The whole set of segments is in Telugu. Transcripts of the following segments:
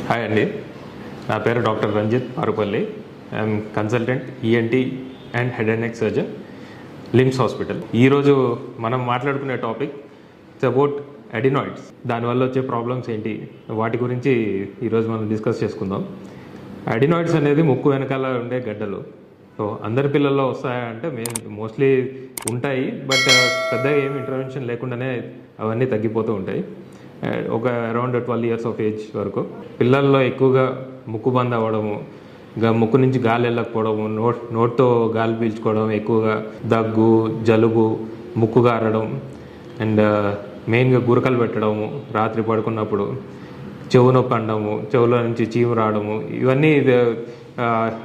హాయ్ అండి, నా పేరు doctor Ranjith Parupalli. I'm consultant ENT and head and neck surgeon, LIMS hospital. ఈరోజు మనం మాట్లాడుకునే టాపిక్ ఇట్స్ అబౌట్ అడినాయిడ్స్. దానివల్ల వచ్చే ప్రాబ్లమ్స్ ఏంటి, వాటి గురించి ఈరోజు మనం డిస్కస్ చేసుకుందాం. అడినాయిడ్స్ అనేది ముక్కు వెనకాల ఉండే గడ్డలు. సో అందరి పిల్లల్లో వస్తాయంటే మోస్ట్లీ ఉంటాయి, బట్ పెద్దగా ఏమి ఇంటర్వెన్షన్ లేకుండానే అవన్నీ తగ్గిపోతూ ఉంటాయి. ఒక అరౌండ్ 12 years ఆఫ్ ఏజ్ వరకు పిల్లల్లో ఎక్కువగా ముక్కు బంద్ అవ్వడము, ముక్కు నుంచి గాలి వెళ్ళకపోవడము, నోట్తో గాలి పీల్చుకోవడం, ఎక్కువగా దగ్గు, జలుబు, ముక్కు గారడం, అండ్ మెయిన్గా గురకలు పెట్టడము, రాత్రి పడుకున్నప్పుడు చెవు నొప్పి అనడము, చెవులో నుంచి చీము రావడము, ఇవన్నీ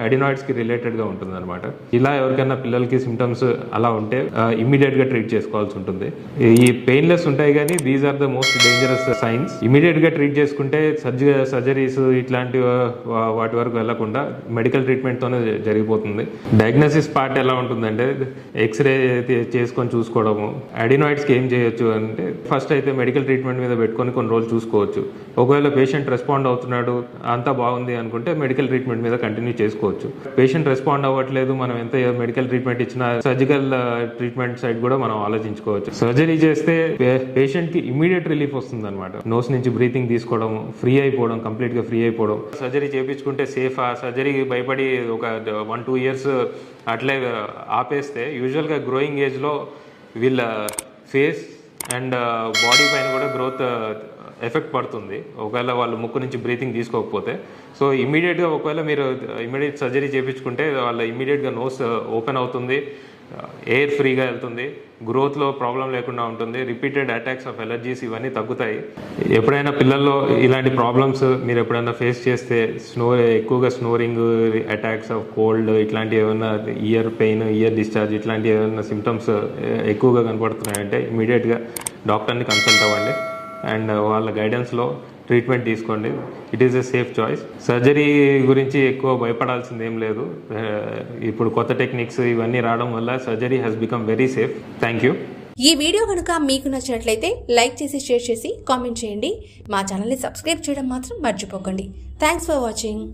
అడినాయిడ్స్కి రిలేటెడ్గా ఉంటుంది అనమాట. ఇలా ఎవరికైనా పిల్లలకి సిమ్టమ్స్ అలా ఉంటే ఇమీడియట్గా ట్రీట్ చేసుకోవాల్సి ఉంటుంది. ఈ పెయిన్లెస్ ఉంటాయి, కానీ these are the most dangerous signs. ఇమీడియట్గా ట్రీట్ చేసుకుంటే సర్జరీస్ ఇట్లాంటి వాటి వరకు వెళ్లకుండా మెడికల్ ట్రీట్మెంట్తోనే జరిగిపోతుంది. డయాగ్నోసిస్ పార్ట్ ఎలా ఉంటుందంటే ఎక్స్రే చేసుకొని చూసుకోవడము. అడినాయిడ్స్కి ఏం చేయొచ్చు అంటే ఫస్ట్ అయితే మెడికల్ ట్రీట్మెంట్ మీద పెట్టుకొని కొన్ని రోజులు చూసుకోవచ్చు. ఒకవేళ పేషెంట్ రెస్పాండ్ అవుతున్నాడు, అంతా బాగుంది అనుకుంటే మెడికల్ ట్రీట్మెంట్ మీద కంటిన్యూ చేసుకోవచ్చు. పేషెంట్ రెస్పాండ్ అవ్వట్లేదు, మనం ఎంత మెడికల్ ట్రీట్మెంట్ ఇచ్చినా సర్జికల్ ట్రీట్మెంట్ సైడ్ కూడా మనం ఆలోచించుకోవచ్చు. సర్జరీ చేస్తే పేషెంట్ కి ఇమీడియట్ రిలీఫ్ వస్తుంది అనమాట. నోస్ నుంచి బ్రీతింగ్ తీసుకోవడం, ఫ్రీ అయిపోవడం, కంప్లీట్ గా ఫ్రీ అయిపోవడం. సర్జరీ చేయించుకుంటే సేఫా, సర్జరీకి భయపడి ఒక 1-2 years అట్లే ఆపేస్తే యూజువల్ గా గ్రోయింగ్ ఏజ్ లో వీళ్ళ ఫేస్ అండ్ బాడీ పైన కూడా గ్రోత్ ఎఫెక్ట్ పడుతుంది, ఒకవేళ వాళ్ళు ముక్కు నుంచి బ్రీతింగ్ తీసుకోకపోతే. సో ఇమీడియట్గా ఒకవేళ మీరు ఇమీడియట్ సర్జరీ చేయించుకుంటే వాళ్ళ ఇమీడియట్గా నోస్ ఓపెన్ అవుతుంది, ఎయిర్ ఫ్రీగా వెళ్తుంది, గ్రోత్లో ప్రాబ్లం లేకుండా ఉంటుంది, రిపీటెడ్ అటాక్స్ ఆఫ్ ఎలర్జీస్ ఇవన్నీ తగ్గుతాయి. ఎప్పుడైనా పిల్లల్లో ఇలాంటి ప్రాబ్లమ్స్ మీరు ఎప్పుడైనా ఫేస్ చేస్తే, ఎక్కువగా స్నోరింగ్, అటాక్స్ ఆఫ్ కోల్డ్, ఇట్లాంటి ఏమైనా ఇయర్ పెయిన్, ఇయర్ డిశ్చార్జ్, ఇట్లాంటి ఏమైనా సిమ్టమ్స్ ఎక్కువగా కనపడుతున్నాయంటే ఇమీడియట్గా డాక్టర్ని కన్సల్ట్ అవ్వండి అండ్ వాళ్ళ గైడెన్స్లో ట్రీట్మెంట్ తీసుకోండి. It is a safe choice. Surgery గురించి ఎక్కువ భయపడాల్సింది ఏం లేదు. ఇప్పుడు కొత్త టెక్నిక్స్ ఇవన్నీ రావడం వల్ల surgery has become very safe. Thank you. ఈ వీడియో కనుక మీకు నచ్చినట్లయితే లైక్ చేసి, షేర్ చేసి, కామెంట్ చేయండి. మా ఛానల్ని సబ్స్క్రైబ్ చేయడం మాత్రం మర్చిపోకండి. Thanks for watching.